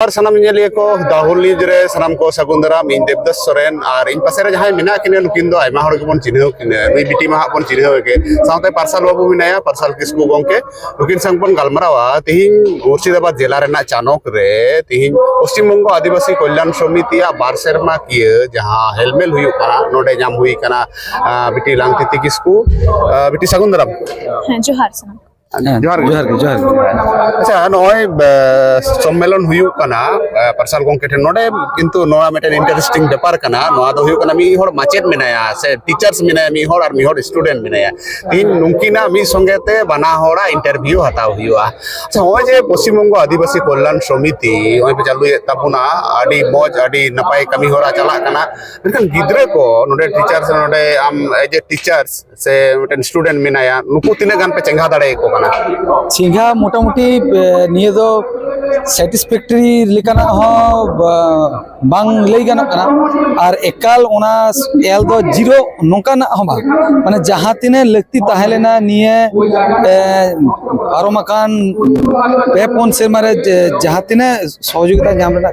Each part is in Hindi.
और सनम इंजलिया को दाहुल न्यूज रे सनम को सगुंदरा मीन देवदास सोरेन और इन पासे रे जहां मिना किने नुकिन दो आयमा हड़ के बन चिन्ह किने नुई बिटी मा बन चिन्ह के साथे पार्सल बाबू मिनाया पार्सल किसकु गोंके नुकिन संग बन गलमरावा तिहिं मुर्शिदाबाद जिला रेना चानक रे तिहिं पश्चिम बंग आदिवासी कल्याण समिति बार सेरमा किए जहां हेलमेल हुई कना नोडे जाम हुई कना बिटी लांगतिति किसकु बिटी सगुंदरा हां जोहार सनम जोहार अच्छा नय सम्मेलन हुयु कना पार्सल गोंके ठे नोडे किंतु नोआ मेटेन इंटरेस्टिंग व्यापार कना नोआ दो हुयु कना मी होर माचेत मिनाया से टीचर्स मिनाया मी होर और मी होर स्टूडेंट मिनाया तीन नुंकिना मी संगेते बना होरा इंटरव्यू हताव हुयुआ अच्छा होय जे पश्चिम बंग आदिवासी कल्याण समिति होय पे चालू तापुना आडी मौज आडी नपाय कमी होरा चला कना मेनखान गिद्रे को नोडे टीचर्स नोडे आम एज ए टीचर्स से मेटेन स्टूडेंट मिनाया नुकु तिने गान पे चेंगा दाड़े को चिंगा मोटामुटी निये दो सैटिस्फैक्टरी लेकाना हो बांग लई गानो कना और एकाल ओना एल दो जीरो नोकाना हो बा माने जहां तिने लगती ताहेलेना निये आरोमाकान पेपोन से मारे जहां तिने सहयोगिता नाम रेना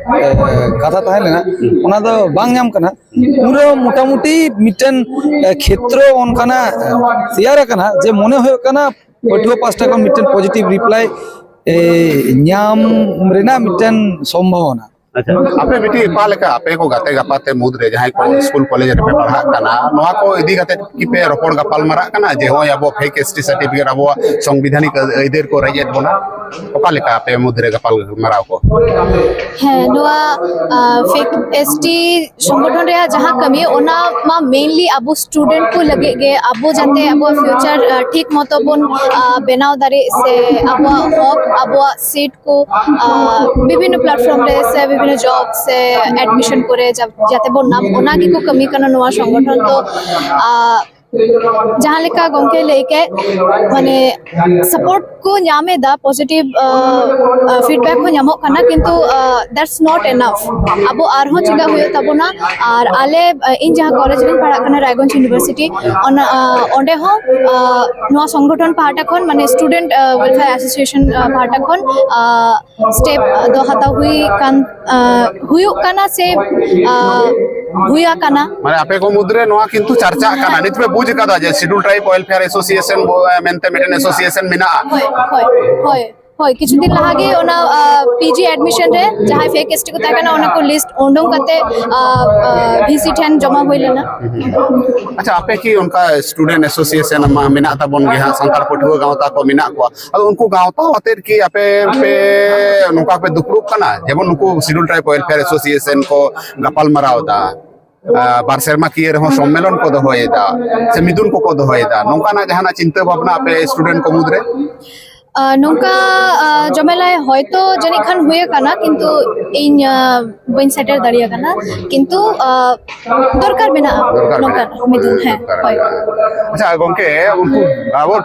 कथा ताहेलेना ओना दो बांग नाम कना पूरा मोटामुटी मिटन क्षेत्र ओनकाना तैयार कना जे मने होय कना पठुआ पास्टा को मिटन पॉजिटिव रिप्लाई न्याम रेना मिटन संभावना अच्छा आपे बेटी पालेका आपे को गाते गपाते मुद रे जहां को स्कूल कॉलेज रे पे पढ़ा कना नोआ को इदी गाते की पे रोपड़ गपाल मारा कना जे होय अबो फेक एसटी सर्टिफिकेट अबो संविधानिक इधर को रजेत बोना पालेका आपे मुद रे गपाल मारा को है नोआ फेक एसटी संगठन रे जहां कमी ओना मा मेनली अबो स्टूडेंट को लगे गे अबो जाते अबो फ्यूचर ठीक मतो बन बनाव दारे से अबो हक अबो सीट को विभिन्न प्लेटफॉर्म रे से विभिन्न जॉब से एडमिशन करे जाते बो नाम ओना की को कमी कना नोआ संगठन तो जहां लेका गोंके लेके माने सपोर्ट को न्यामे दा पॉजिटिव फीडबैक को न्यामो कना किंतु दैट्स नॉट एनफ अबो आरहो चिगा हुयो तबोना और आले इन जहां कॉलेज रे पढ़ा कना रायगंज यूनिवर्सिटी ओंडे हो नोआ संगठन पाटा खन माने स्टूडेंट वेलफेयर एसोसिएशन पाटा खन स्टेप दो हता हुई कान हुयो कना से हुया कना माने आपे को मुद्रे नोआ किंतु चर्चा कना नित पे बुझ कदा जे शेड्यूल ट्राइब वेलफेयर एसोसिएशन मेनते मेटेन एसोसिएशन मिना होय किछु दिन लागे ओना पीजी एडमिशन रे जहां फेक एसटी को ताकना ओना को लिस्ट ओंडों कते वीसी 10 जमा होइलेना अच्छा आपे की उनका स्टूडेंट एसोसिएशन मा मिना ता बन गे संतार पठुआ गांवता को मिना को अब उनको गांवता होते की आपे पे नुका पे दुखरुप कना जेबन उनको शेड्यूल ट्राइब वेलफेयर एसोसिएशन को गपाल मरावदा बार सेरमा किए रहो सम्मेलन को दोहोयदा से मिदुन को दोहोयदा नोकाना जहाना चिंता भावना पे स्टूडेंट को मुद्रे नोका जमेलाय होयतो जनी खान हुए कना किंतु इन बइन सेटर दाड़िया कना किंतु दरकार बिना नोका मिदुन है होय अच्छा गोंके उनको आबो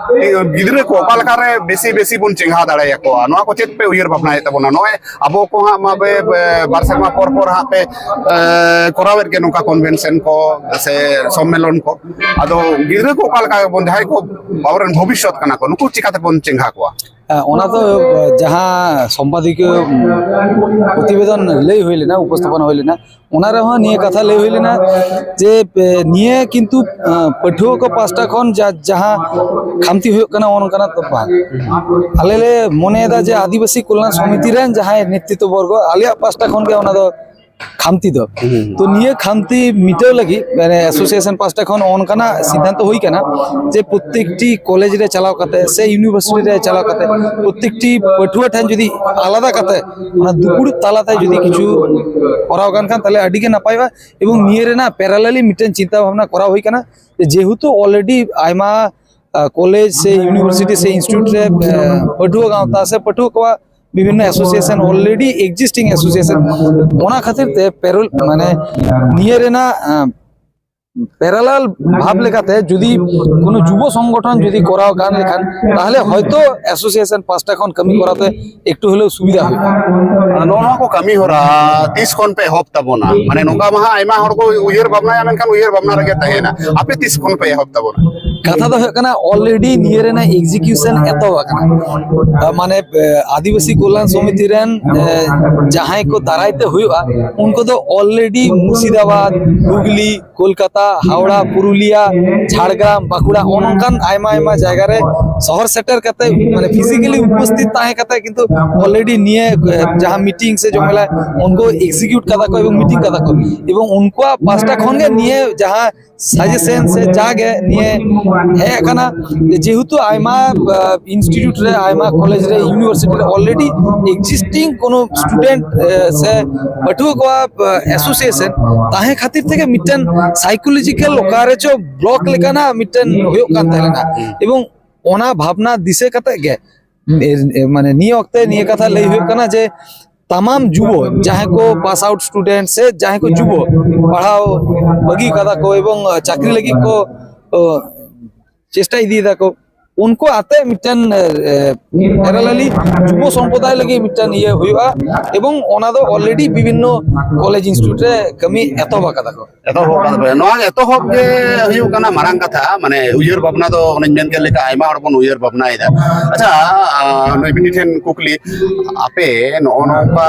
गिदरे को पालका रे बेसी बेसी बुन चिंगा दाड़ाया को नोआ को चेत पे उयर भावना है तबना नोय आबो को हा माबे बारसेमा पर हा पे कोरावेर के नोका कन्वेंशन को से सम्मेलन को आदो गिदरे को पालका बुन जाय को बावरन भविष्य कना को नुकु चिकाते बुन चिंगा को ओना तो जहां संपादक प्रतिवेदन लई होइलेना उपस्थापन होइलेना ओना रह निये कथा लई होइलेना जे निये किंतु पठुआ को पास्टा खन जहां खामती होय कना ओनकना तो बा आलेले मनेदा जे आदिवासी कल्याण समिति रेन जहां नेतृत्व वर्ग आलिया पास्टा खन के ओना दो खामती दो तो निये खामती मिटाव लगी माने एसोसिएशन पास्टा खन ओनकना सिद्धांत होई कना जे प्रत्येकटी कॉलेज रे चलाव कते से यूनिवर्सिटी रे चलाव कते प्रत्येकटी पठुआ ठन जदी आलादा कते ओना दुकुड़ तालाते जदी किछु कराव गान खान ताले अडी के नापायबा एवं निये रे ना पैरेलली मिटन चिंता भावना करा होई कना जेहेतु ऑलरेडी आयमा कॉलेज से यूनिवर्सिटी से इंस्टीट्यूट रे पठुआ गावता से पठुआ को विभिन्न एसोसिएशन ऑलरेडी एग्जिस्टिंग एसोसिएशन ओना खातिर ते पेरोल माने निये रेना প্যারালাল ভাব লেখাতে যদি কোনো যুব সংগঠন যদি করাও গান লেখান তাহলে হয়তো অ্যাসোসিয়েশন 5টা খন কামি করাতে একটু হলেও সুবিধা হবে। ᱱᱚᱣᱟ ᱠᱚ ᱠᱟᱹᱢᱤ ᱦᱚᱨᱟ ᱛᱤᱥ ᱠᱷᱚᱱ ᱯᱮ ᱮᱦᱚᱵ ᱛᱟᱵᱚᱱᱟ ᱢᱟᱱᱮ ᱱᱚᱝᱠᱟ ᱢᱟ ᱟᱭᱢᱟ ᱦᱚᱲ ᱠᱚ ᱩᱭᱦᱟᱹᱨ ᱵᱷᱟᱵᱽᱱᱟᱭᱟ ᱢᱮᱱᱠᱷᱟᱱ ᱩᱭᱦᱟᱹᱨ ᱵᱷᱟᱵᱽᱱᱟ ᱨᱮᱜᱮ ᱛᱟᱦᱮᱱᱟ ᱟᱯᱮ ᱛᱤᱥ ᱠᱷᱚᱱ ᱯᱮ ᱮᱦᱚᱵ ᱛᱟᱵᱚᱱᱟ? কথা তো হয়ে কানা অলরেডি নিয়ে রেনা এক্সিকিউশন এত কানা মানে আদিবাসী কল্যাণ সমিতি রেন যাহাই কো দাঁড়াইতে হুইবা উনকো তো অলরেডি মুর্শিদাবাদ হুগলি কলকাতা হাওড়া পুরুলিয়া ঝাড়গ্রাম বাঁকুড়া অনকান আইমা আইমা জায়গারে শহর সেটের কাতে মানে ফিজিক্যালি উপস্থিত তাহে কাতে কিন্তু অলরেডি নিয়ে যাহা মিটিং সে জমেলা উনকো এক্সিকিউট কাদা কো এবং মিটিং কাদা কো এবং উনকো 5টা খনগে নিয়ে যাহা সাজেশন সে জাগে নিয়ে হে কানা যেহেতু আইমা ইনস্টিটিউট রে আইমা কলেজ রে ইউনিভার্সিটি রে অলরেডি এক্সিস্টিং কোন স্টুডেন্ট সে পাঠুয়া কো অ্যাসোসিয়েশন তাহে খাতির থেকে মিটেন সাইকোলজিক্যাল লোকারেচ ব্লক লেকানা মিটেন হয়ো কান তাইলেনা এবং ওনা ভাবনা দিশে কাতে গে মানে নিয়ে অক্তে নিয়ে কথা লই হয়ো কানা যে तमाम जुबो जहाँ को पास आउट स्टूडेंट से जहाँ को जुबो पढ़ाओ बगी कदा को एवं चाकरी लगी को चेष्टा इदी को उनको आते मिटन पैरेलली जुबो संप्रदाय लगी मिटन ये हुआ एवं ओना दो ऑलरेडी विभिन्न कॉलेज इंस्टीट्यूट रे कमी एतोबा कदा को एतोहब गे हुयु काना मारांग कथा माने उयहर भावना दो ओने मेन के लेका आइमा हड़ बन उयहर भावना इदा अच्छा नय बिनि ठेन कुकली आपे नोका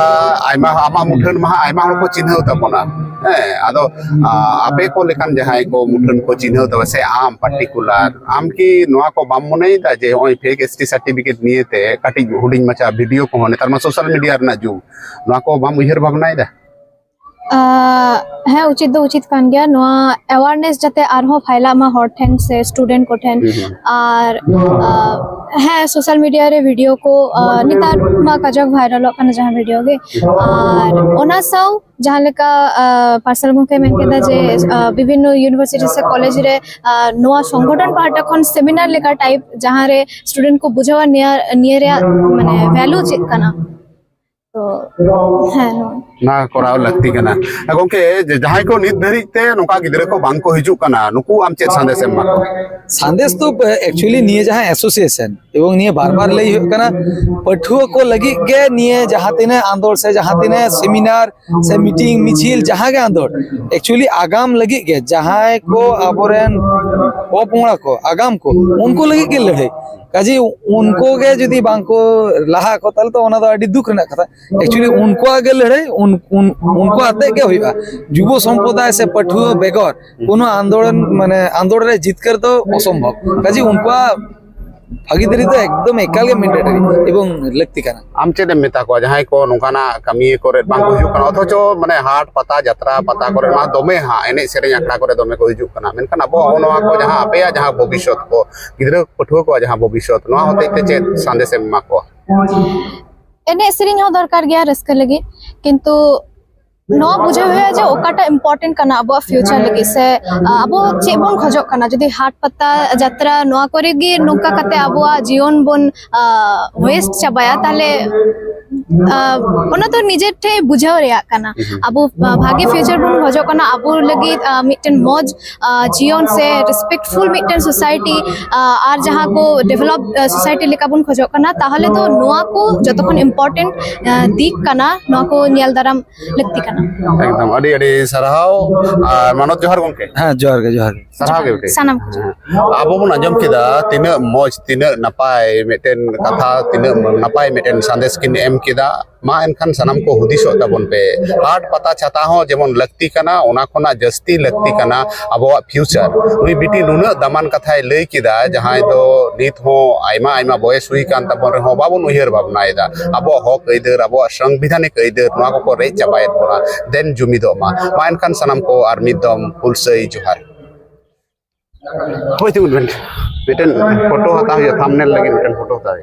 आइमा आमा मुठन मा आइमा हड़ को चिन्हव तबना आदो आपे को लेकान जहाय को मुठन को चिन्हव तब से आम पर्टिकुलर आम की नोआ को बाम मनेदा जे ओय फेक एसटी सर्टिफिकेट नियेते काटी हुडिंग मचा वीडियो को नेतार मा सोशल मीडिया रना जुग नोआ को बाम उयहर भावना इदा हाँ उचित दो उचित कान गया नोआ अवेयरनेस जाते आरहो फाइला मा हॉट ठेन से स्टूडेंट को ठेन और है सोशल मीडिया रे वीडियो को नितार मा काजक वायरल होना जहां वीडियो गे और ओना साउ जहां लेका पार्सल गुके मेन केदा जे विभिन्न यूनिवर्सिटी से कॉलेज रे नोआ संगठन पार्टा खन सेमिनार लेका टाइप जहां रे स्टूडेंट को बुझावा नियर माने वैल्यू चेक करना तो है ना कराव लगती कना गोंके जहां को नित धरी ते नोका गिदरे को बांग को हिजु कना नुकु आम चेत संदेश एम मा संदेश तो एक्चुअली निये जहां एसोसिएशन एवं निये बार-बार लई कना पठुआ को लगी के निये जहां तिने आंदोलन से जहां तिने सेमिनार से मीटिंग मिছিল जहां के आंदोलन एक्चुअली आगाम लगी के जहां को आबोरेन ओपुंगड़ा को आगाम को उनको लगी के लड़े काजी उनको के यदि बांको लाहा को तल तो ओना दो अडी दुख रना कथा एक्चुअली उनको आगे लड़े उनको आते के होइबा युव संप्रदाय से पठुआ बेगर कोनो आंदोलन माने आंदोलन रे जीतकर तो असंभव काजी उनको भागीदारी तो एकदम एकाल के मैंडेटरी एवं लगती काना आम चेदे मेता को जहां को नोकाना कमी करे बांग को हिजु कना अथचो माने हाट पता यात्रा पता करे मा दोमे हा एने सेरे आखड़ा करे दोमे को हिजु कना मेनखान अब नोआ को जहां अपेया जहां भविष्य को गिदरा पठुआ को जहां भविष्य नोआ होते ते संदेश एम मा को एने सेरिंग हो दरकार गया रस्क लगी किंतु नो बुझे हुए जे ओकाटा इम्पोर्टेंट कना अब फ्यूचर लगी से अब चे बन खजक कना जदी हाट पत्ता यात्रा नोआ करे गे नोका कते अब जीवन बन वेस्ट चाबाया ताले ओना तो निजे ठे बुझाव रेया कना अब भागे फ्यूचर बन खजक कना अब लगी मिटन मौज जीवन से रिस्पेक्टफुल मिटन सोसाइटी आर जहां को डेवलप सोसाइटी लेका बन खजक कना ताहले तो नोआ को जतखन इम्पोर्टेंट दिक कना नोआ को नियल दाराम लगती कना एकदम अडी अडी सराहाव मानत जोहार गोंके हाँ जोहार के सराहाव के बेटे सनम आबो बन आंजम केदा तिना मौज तिना नपाय मेटेन कथा तिना नपाय मेटेन संदेश किन एम केदा मा एनखान सनम को हुदिस ताबन पे हाट पता छाता हो जेमन लगती कना ओना खोना जस्ती लगती कना अब फ्यूचर उनी बिटी नुना दमान कथाय लई केदा जहां तो नित हो आइमा आइमा बयस हुई कान तबन हो बाबन उहिर भावनायदा अब हक ऐदर अब संविधानिक ऐदर नोआ को रे चाबाय बोना देन जुमिदो मा एनखान सनम को आर मिदम फुलसई जोहार होय तिउन बेटन फोटो हता हो थंबनेल लगे बेटन फोटो हता हो